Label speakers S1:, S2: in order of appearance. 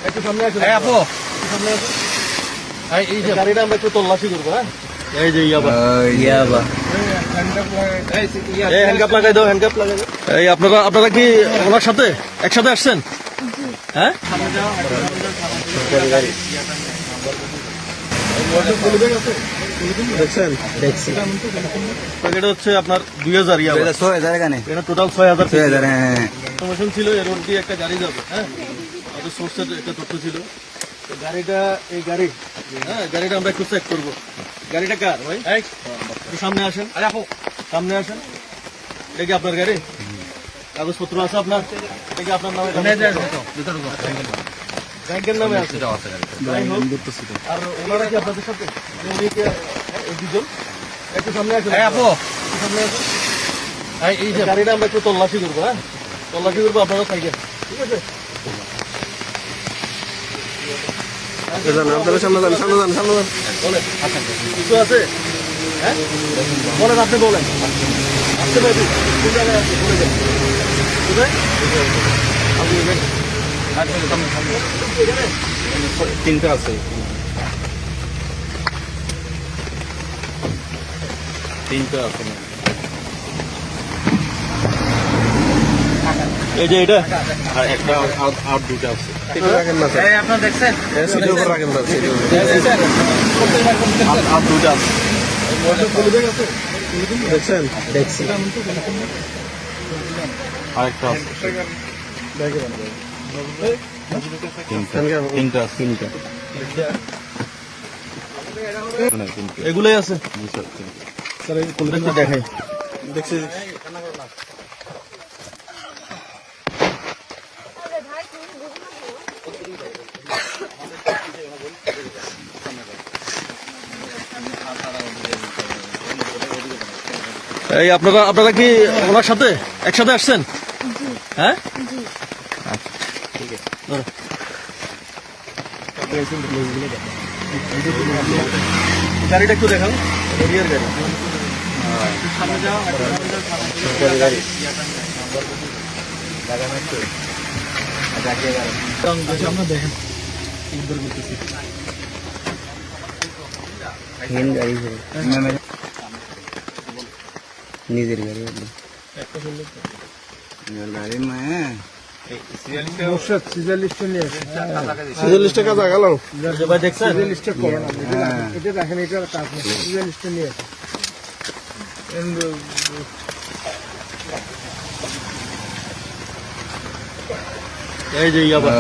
S1: একটু সামনে আসুন। আপু একটু সামনে আসুন। এই যে গাড়িটা আমরা একটু তল্লাশি করবো। হ্যাঁ, এই যে ইয়াবা হ্যান্ডকাপ লাগাই দাও, হ্যান্ডকাপ লাগাই দাও। এই আপনারা কি ওনার সাথে একসাথে আসছেন? হ্যাঁ, দেখছেন? দেখছি। এটা হচ্ছে আপনার 2000 ইয়াবা,
S2: 6000 এখানে,
S1: এটা টোটাল 6000।
S2: 6000। হ্যাঁ,
S1: ইনফরমেশন ছিল এর রোড দিয়ে একটা গাড়ি যাবে। হ্যাঁ, আমাদের সোর্সের একটা তথ্য ছিল। তো গাড়িটা, এই গাড়ি, হ্যাঁ, গাড়িটা আমরা একটু চেক করবো। গাড়িটা কার ভাই? একটু সামনে আসেন, সামনে আসেন। এটা কি আপনার গাড়ি? কাগজপত্র আছে আপনার? এটা কি আপনার নামে? ব্যাংকের নামে আছে। যাই হোক, আর ওনারা কি আপনাদের সাথে? উনি কি এই দুজন? একটু সামনে আসেন, একটু সামনে আসেন। এই যে গাড়িটা আমরা একটু তল্লাশি করবো। হ্যাঁ, তল্লাশি করবো, আপনারা থাকেন, ঠিক আছে? আপনারা সামনে যান, সামনে যান, সামনে যান। বলেন কিছু আছে? হ্যাঁ, বলেন, আপনি বলেন। আসতে পারবি? কোন জায়গায় আছে বলে দেন। কোথায়? আপনি এখানে?
S2: তিনটা আছে, তিনটা আছে।
S1: এই যে এটা
S2: আর একটা আর দুটা আছে।
S1: আপনার দেখছেন?
S2: আর দুটা আছে।
S1: দেখছেন?
S2: দেখছি, আরেকটা আছে। তিনটা আছে, তিনটা।
S1: এগুলোই আছে। দেখাই, দেখছি। এই আপনারা কি ওনার সাথে একসাথে আসছেন? হ্যাঁ,
S2: ঠিক আছে।
S1: গাড়িটা একটু দেখাও, এরিয়ার গাড়ি।
S2: সরকারি গাড়ি।
S1: আমরা দেখেন
S2: নিজের গাড়ি, গাড়ি মায়া
S1: সিজলিস্টে কাজা গেল ভাই, দেখছেন? এটা দেখেন, এটা কাজ সিজলিস্টে নিয়ে এই যে ইয়াবা